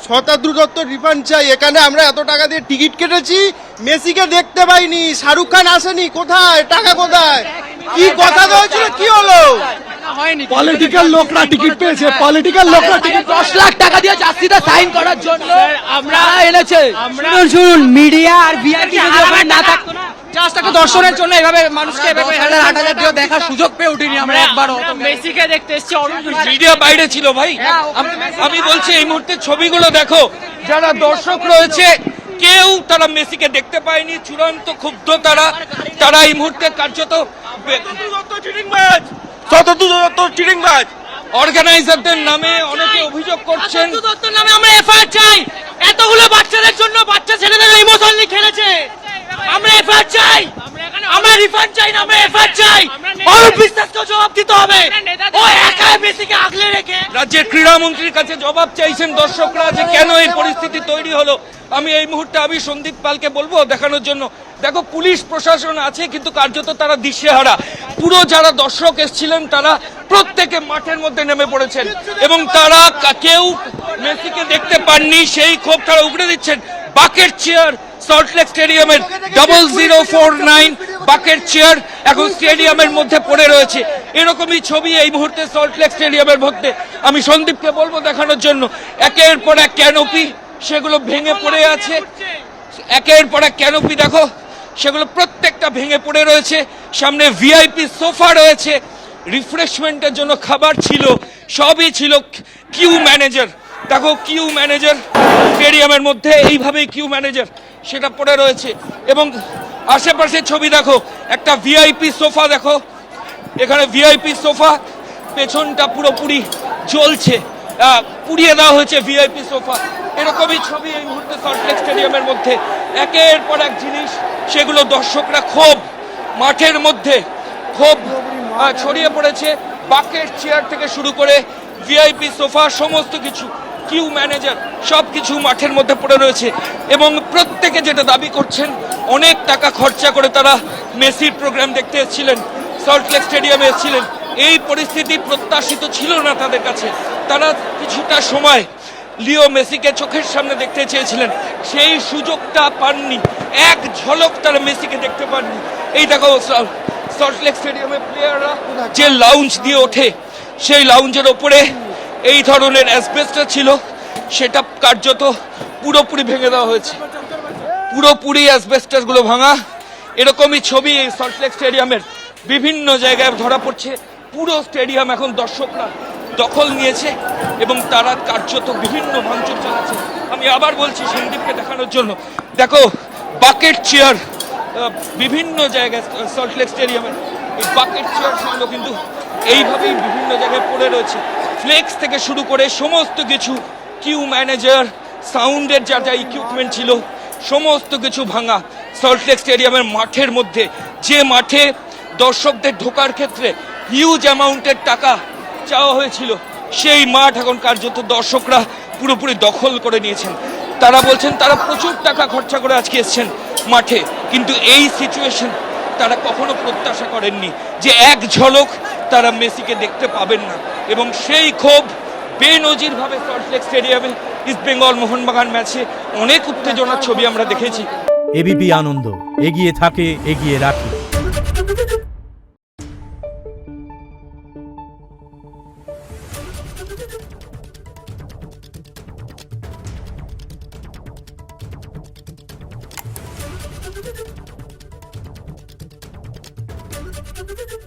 শতাব্দী Dutta refund চাই। এখানে আমরা এত টাকা দিয়ে টিকিট কেটেছি, মেসিকে দেখতে পাইনি, শাহরুখ খান আসেনি, কোথায় টাকা, কোথায় কি কথা হয়েছিল, কি হলো? পলিটিক্যাল লোকরা টিকিট পেয়েছে, পলিটিক্যাল লোকরা টিকিট 10 লাখ টাকা দিয়ে জার্সিটা সাইন করার জন্য আমরা এনেছে। শুনুন, মিডিয়া আর ভিআইপি না থাকতো না, জাস্ট একটা দর্শনের জন্য এভাবে মানুষকে এভাবে 8,000 দিয়ে দেখার সুযোগ পেয়ে উঠিনি আমরা একবারও। মেসিকে দেখতে এসেছি, মিডিয়া বাইরে ছিল ভাই। আমি বলছি এই মুহূর্তে ছবিগুলো দেখো, যারা দর্শক রয়েছে কেউ তারা মেসিকে দেখতে পায়নি, চূড়ান্ত ক্ষুব্ধ তারা এই মুহূর্তে কার্যত অর্গানাইজারদের নামে অনেকে অভিযোগ করছেন। নামে আমরা এফআইআর চাই। এতগুলো বাচ্চাদের জন্য বাচ্চা ছেলেদের ইমোশনালি খেলেছে, আমরা এফআইআর চাই, আমরা রিফান্ড চাই না, আমরা এফআইআর চাই। অরূপ বিশ্বাসকে জবাব দিতে হবে, ও একাই মেসিকে আগলে রেখে। রাজ্যের ক্রীড়ামন্ত্রীর কাছে জবাব চাইছেন দর্শকরা যে কেন এই পরিস্থিতি তৈরি হলো। আমি এই মুহূর্তে সন্দীপ পালকে বলবো দেখানোর জন্য, দেখো পুলিশ প্রশাসন আছে কিন্তু কার্যত তারা দিশেহারা। পুরো যারা দর্শক এসেছিলেন তারা প্রত্যেকে মাঠের মধ্যে নেমে পড়েছেন এবং তারা কেউ মেসিকে দেখতে পাননি, সেই ক্ষোভ তারা উগড়ে দিচ্ছেন। বাকেট চেয়ার সল্টলেক স্টেডিয়ামের 0049 বাকেট চেয়ার এখন স্টেডিয়ামের মধ্যে পড়ে রয়েছে। এরকমই ছবি এই মুহূর্তে সল্টলেক স্টেডিয়ামের মধ্যে। আমি সন্দীপকে বলবো দেখানোর জন্য, একের পর এক ক্যানোপি সেগুলো ভেঙে পড়ে আছে, একের পর এক ক্যানোপি দেখো সেগুলো প্রত্যেকটা ভেঙে পড়ে রয়েছে। সামনে ভিআইপি সোফা রয়েছে, রিফ্রেশমেন্টের জন্য খাবার ছিল, সবই ছিল। কিউ ম্যানেজার দেখো, কিউ ম্যানেজার স্টেডিয়ামের মধ্যে এইভাবেই কিউ ম্যানেজার সেটা পড়ে রয়েছে এবং আশেপাশে ছবি দেখো, একটা ভিআইপি সোফা দেখো, এখানে ভিআইপি সোফা পেছনটা পুরোপুরি জ্বলছে, পুড়িয়ে দেওয়া হয়েছে ভিআইপি সোফা। এরকমই ছবি এই মুহূর্তে সল্টলেক স্টেডিয়ামের মধ্যে। একের পর এক জিনিস সেগুলো দর্শকরা ক্ষোভ, মাঠের মধ্যে ক্ষোভ ছড়িয়ে পড়েছে। বাকেট চেয়ার থেকে শুরু করে ভিআইপি সোফা সমস্ত কিছু, কিউ ম্যানেজার সব কিছু মাঠের মধ্যে পড়ে রয়েছে এবং প্রত্যেকে যেটা দাবি করছেন, অনেক টাকা খরচা করে তারা মেসির প্রোগ্রাম দেখতে এসেছিলেন, সল্টলেক স্টেডিয়ামে এসেছিলেন। এই পরিস্থিতি প্রত্যাশিত ছিল না তাদের কাছে। তারা কিছুটা সময় লিও মেসিকে চোখের সামনে দেখতে চেয়েছিলেন, সেই সুযোগটা পাননি। এক ঝলক তারা মেসিকে দেখতে পাননি। এই দেখো সল্টলেক স্টেডিয়ামে প্লেয়াররা যে লাউঞ্জ দিয়ে ওঠে, সেই লাউঞ্জের ওপরে এই ধরনের অ্যাসবেস্টস ছিল, সেটা কার্যত পুরোপুরি ভেঙে দেওয়া হয়েছে, পুরোপুরি অ্যাসবেস্টসগুলো ভাঙা। এরকমই ছবি এই সল্টলেক স্টেডিয়ামের বিভিন্ন জায়গায় ধরা পড়ছে। পুরো স্টেডিয়াম এখন দর্শকরা দখল নিয়েছে এবং তারা কার্যত বিভিন্ন ভাঙচুর চালাচ্ছে। আমি আবার বলছি সন্দীপকে দেখানোর জন্য, দেখো বাকেট চেয়ার বিভিন্ন জায়গায় সল্টলেক স্টেডিয়ামের এই বাকেট চেয়ার সেগুলো কিন্তু এইভাবেই বিভিন্ন জায়গায় পড়ে রয়েছে। ফ্লেক্স থেকে শুরু করে সমস্ত কিছু, কিউ ম্যানেজার, সাউন্ডের যা যা ইকুইপমেন্ট ছিল সমস্ত কিছু ভাঙা। সল্টলেক স্টেডিয়ামের মাঠের মধ্যে, যে মাঠে দর্শকদের ঢোকার ক্ষেত্রে হিউজ অ্যামাউন্টের টাকা চাওয়া হয়েছিল, সেই মাঠ এখন কার্যত দর্শকরা পুরোপুরি দখল করে নিয়েছেন। তারা বলছেন তারা প্রচুর টাকা খরচা করে আজকে এসছেন মাঠে, কিন্তু এই সিচুয়েশন তারা কখনো প্রত্যাশা করেননি যে এক ঝলক তারা মেসিকে দেখতে পাবেন না। এবং সেই ক্ষোভ বেনজিরভাবে সল্টলেক স্টেডিয়ামে ইস্ট বেঙ্গল মোহনবাগান ম্যাচে অনেক উত্তেজনার ছবি আমরা দেখেছি। এবিপি আনন্দ, এগিয়ে থাকে, এগিয়ে রাখে। Thank you.